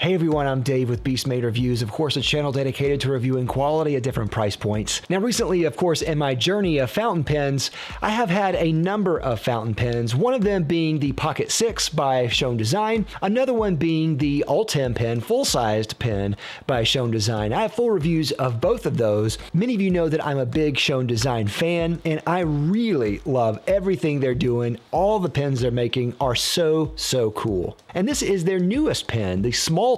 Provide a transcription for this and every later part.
Hey everyone, I'm Dave with Beastmade Reviews, of course a channel dedicated to reviewing quality at different price points. Now recently, of course, in my journey of fountain pens, I have had a number of fountain pens, one of them being the Pocket 6 by Schon Design, another one being the Ultem pen, full-sized pen by Schon Design. I have full reviews of both of those. Many of you know that I'm a big Schon Design fan, and I really love everything they're doing. All the pens they're making are so cool. And this is their newest pen, the Smoltem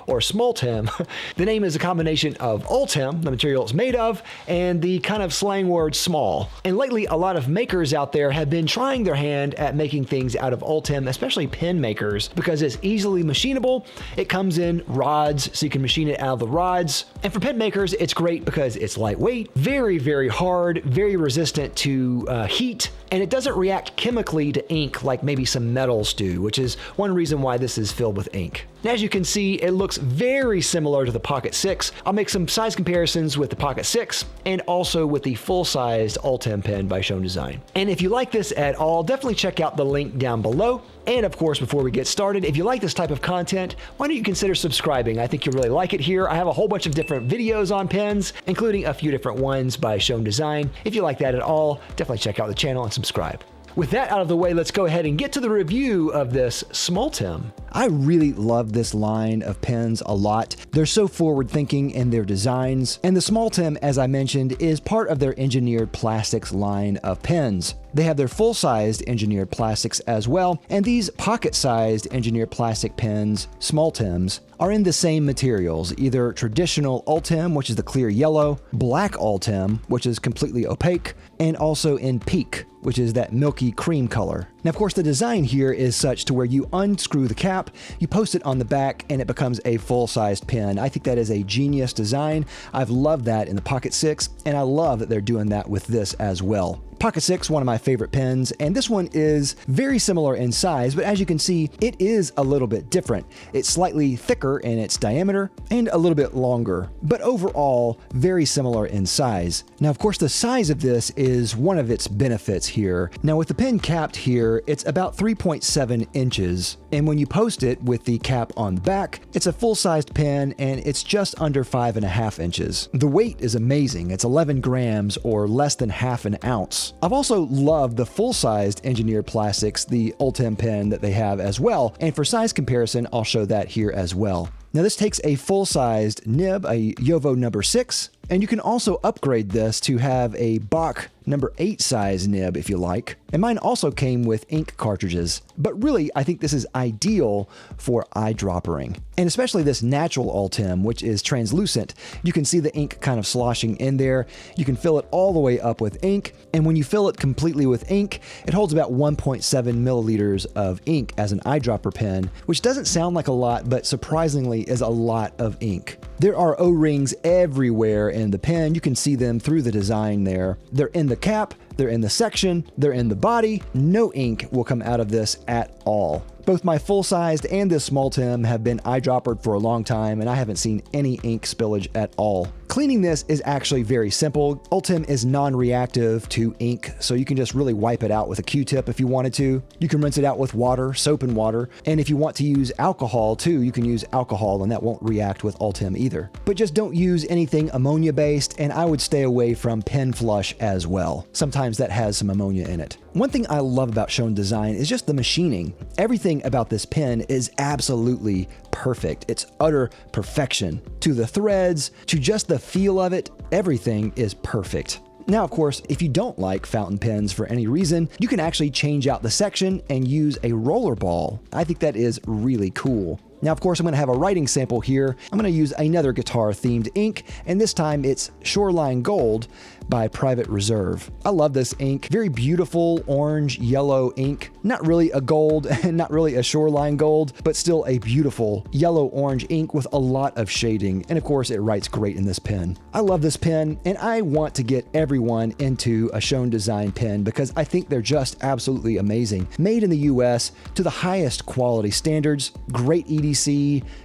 or Smoltem. The name is a combination of Ultem, the material it's made of, and the kind of slang word small. And lately, a lot of makers out there have been trying their hand at making things out of Ultem, especially pen makers, because it's easily machinable. It comes in rods, so you can machine it out of the rods. And for pen makers, it's great because it's lightweight, very hard, very resistant to heat, and it doesn't react chemically to ink like maybe some metals do, which is one reason why this is filled with ink. Now, as you can see, it looks very similar to the Pocket 6. I'll make some size comparisons with the Pocket 6 and also with the full-sized Ultem pen by Schon Design. And if you like this at all, definitely check out the link down below. And of course, before we get started, if you like this type of content, why don't you consider subscribing? I think you'll really like it here. I have a whole bunch of different videos on pens, including a few different ones by Schon Design. If you like that at all, definitely check out the channel and subscribe. With that out of the way, let's go ahead and get to the review of this Smoltem. I really love this line of pens a lot. They're so forward-thinking in their designs, and the Smoltem, as I mentioned, is part of their engineered plastics line of pens. They have their full-sized engineered plastics as well, and these pocket-sized engineered plastic pens, Smoltems, are in the same materials, either traditional Ultem, which is the clear yellow, black Ultem, which is completely opaque, and also in Peak, which is that milky cream color. Now, of course, the design here is such to where you unscrew the cap, you post it on the back, and it becomes a full-sized pen. I think that is a genius design. I've loved that in the Pocket 6, and I love that they're doing that with this as well. Pocket 6, one of my favorite pens, and this one is very similar in size, but as you can see, it is a little bit different. It's slightly thicker in its diameter and a little bit longer, but overall, very similar in size. Now, of course, the size of this is one of its benefits here. Now, with the pen capped here, it's about 3.7 inches, and when you post it with the cap on back, it's a full-sized pen, and it's just under 5.5 inches. The weight is amazing. It's 11 grams, or less than half an ounce. I've also loved the full-sized engineered plastics, the Ultem pen that they have as well, and for size comparison, I'll show that here as well. Now, this takes a full-sized nib, a Jowo number 6, and you can also upgrade this to have a Bach number 8 size nib if you like. And mine also came with ink cartridges. But really, I think this is ideal for eyedroppering. And especially this natural Ultem, which is translucent. You can see the ink kind of sloshing in there. You can fill it all the way up with ink. And when you fill it completely with ink, it holds about 1.7 milliliters of ink as an eyedropper pen, which doesn't sound like a lot, but surprisingly is a lot of ink. There are O-rings everywhere in the pen. You can see them through the design there. They're in the cap, they're in the section, they're in the body. No ink will come out of this at all. Both my full-sized and this Smoltem have been eyedroppered for a long time, and I haven't seen any ink spillage at all. Cleaning this is actually very simple. Ultem is non-reactive to ink, so you can just really wipe it out with a Q-tip if you wanted to. You can rinse it out with water, soap and water, and if you want to use alcohol too, you can use alcohol and that won't react with Ultem either. But just don't use anything ammonia-based, and I would stay away from pen flush as well. Sometimes that has some ammonia in it. One thing I love about Schon Design is just the machining. Everything about this pen is absolutely perfect. It's utter perfection. To the threads, to just the feel of it, everything is perfect. Now, of course, if you don't like fountain pens for any reason, you can actually change out the section and use a roller ball. I think that is really cool. Now, of course, I'm going to have a writing sample here. I'm going to use another guitar-themed ink, and this time it's Shoreline Gold by Private Reserve. I love this ink. Very beautiful orange-yellow ink. Not really a gold and not really a shoreline gold, but still a beautiful yellow-orange ink with a lot of shading. And of course, it writes great in this pen. I love this pen, and I want to get everyone into a Schon Design pen because I think they're just absolutely amazing. Made in the US to the highest quality standards, great EDC,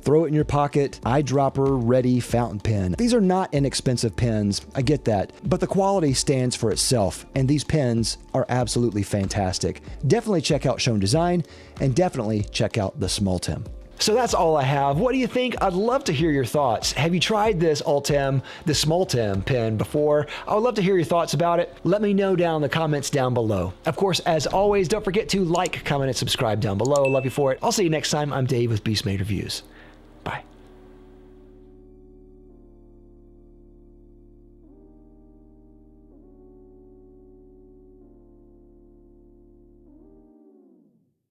throw it in your pocket, eyedropper ready fountain pen. These are not inexpensive pens, I get that, but the quality stands for itself, and these pens are absolutely fantastic. Definitely check out Schon Design, and definitely check out the Smoltem. So that's all I have. What do you think? I'd love to hear your thoughts. Have you tried this Ultem, this Smoltem pen before? I would love to hear your thoughts about it. Let me know down in the comments down below. Of course, as always, don't forget to like, comment, and subscribe down below. I love you for it. I'll see you next time. I'm Dave with Beastmade Reviews. Bye.